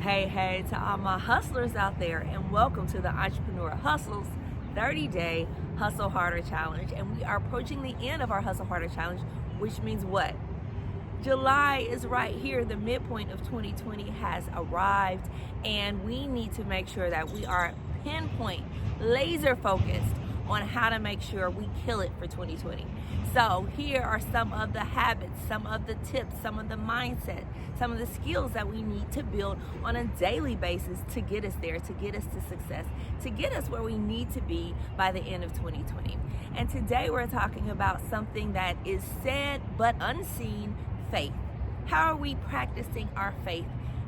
Hey, to all my hustlers out there, and welcome to the Entrepreneur Hustles 30-Day Hustle Harder Challenge. And we are approaching the end of our Hustle Harder Challenge, which means what? July is right here. The midpoint of 2020 has arrived, and we need to make sure that we are pinpoint, laser focused on how to make sure we kill it for 2020. So here are some of the habits, some of the tips, some of the mindset, some of the skills that we need to build on a daily basis to get us there, to get us to success, to get us where we need to be by the end of 2020. And today we're talking about something that is said but unseen: faith. How are we practicing our faith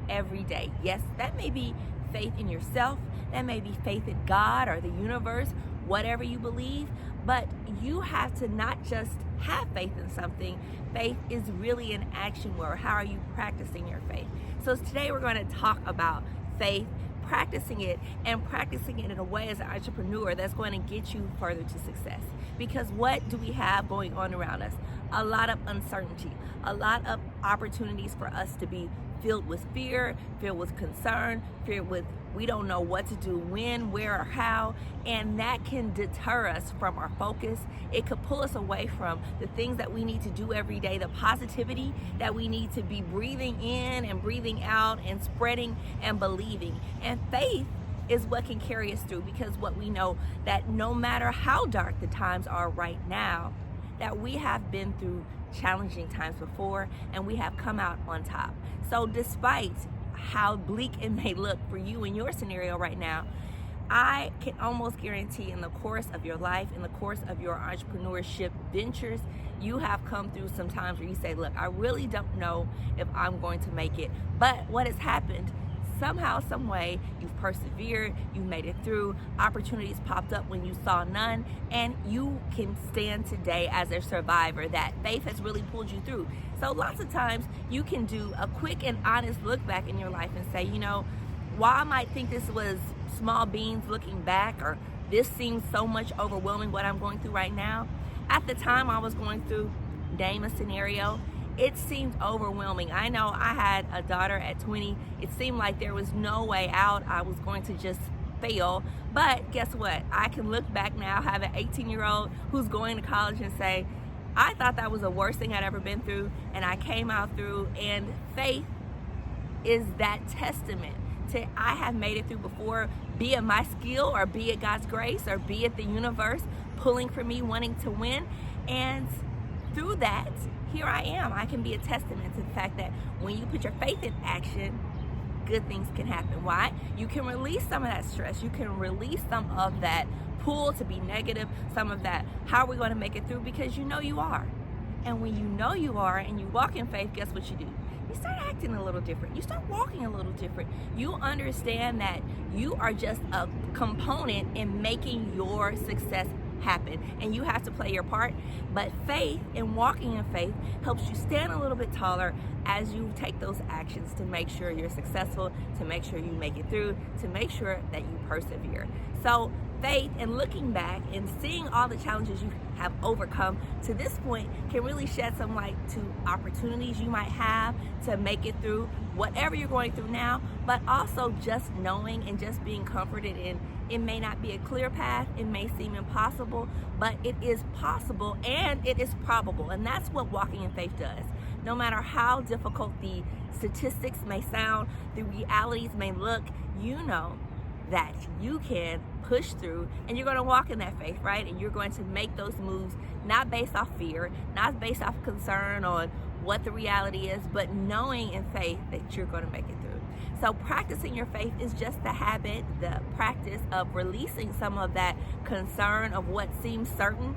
every day? Yes, that may be faith in yourself, that may be faith in God or the universe, whatever you believe, but you have to not just have faith in something. Faith is really an action word. How are you practicing your faith? So today we're going to talk about faith, practicing it, and practicing it in a way as an entrepreneur that's going to get you further to success. Because what do we have going on around us? A lot of uncertainty, a lot of opportunities for us to be filled with fear, filled with concern, filled with we don't know what to do, when, where, or how, and that can deter us from our focus. It could pull us away from the things that we need to do every day, the positivity that we need to be breathing in and breathing out and spreading and believing. And faith is what can carry us through, because what we know that no matter how dark the times are right now, that we have been through challenging times before and we have come out on top. So despite how bleak it may look for you in your scenario right now, I can almost guarantee in the course of your life, in the course of your entrepreneurship ventures, you have come through some times where you say, look, I really don't know if I'm going to make it. But what has happened, somehow, some way, you've persevered, you made it through, opportunities popped up when you saw none, and you can stand today as a survivor. That faith has really pulled you through. So lots of times you can do a quick and honest look back in your life and say, you know, while I might think this was small beans looking back, or this seems so much overwhelming what I'm going through right now, at the time I was going through, name a scenario, it seemed overwhelming. I know I had a daughter at 20. It seemed like there was no way out. I was going to just fail. But guess what? I can look back now, have an 18-year-old who's going to college and say, I thought that was the worst thing I'd ever been through, and I came out through. And faith is that testament to I have made it through before, be it my skill or be it God's grace or be it the universe pulling for me, wanting to win. And through that, here I am. I can be a testament to the fact that when you put your faith in action, good things can happen. Why? You can release some of that stress. You can release some of that pull to be negative, some of that, how are we going to make it through? Because you know you are. And when you know you are and you walk in faith, guess what you do? You start acting a little different. You start walking a little different. You understand that you are just a component in making your success happen, and you have to play your part. But faith and walking in faith helps you stand a little bit taller as you take those actions to make sure you're successful, to make sure you make it through, to make sure that you persevere. So faith and looking back and seeing all the challenges you have overcome to this point can really shed some light to opportunities you might have to make it through whatever you're going through now, but also just knowing and just being comforted in it may not be a clear path, it may seem impossible, but it is possible and it is probable. And that's what walking in faith does. No matter how difficult the statistics may sound, the realities may look, you know that you can push through and you're going to walk in that faith, right? And you're going to make those moves not based off fear, not based off concern on what the reality is, but knowing in faith that you're going to make it through. So practicing your faith is just the habit, the practice of releasing some of that concern of what seems certain.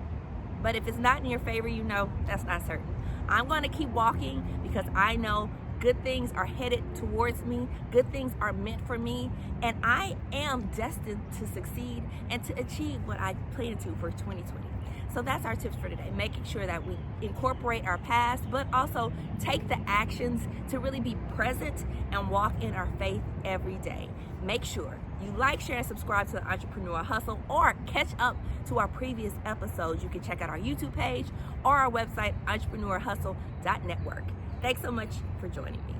But if it's not in your favor, you know that's not certain. I'm going to keep walking because I know good things are headed towards me. Good things are meant for me. And I am destined to succeed and to achieve what I plan to for 2020. So that's our tips for today, making sure that we incorporate our past, but also take the actions to really be present and walk in our faith every day. Make sure you like, share, and subscribe to the Entrepreneur Hustle, or catch up to our previous episodes. You can check out our YouTube page or our website, entrepreneurhustle.network. Thanks so much for joining me.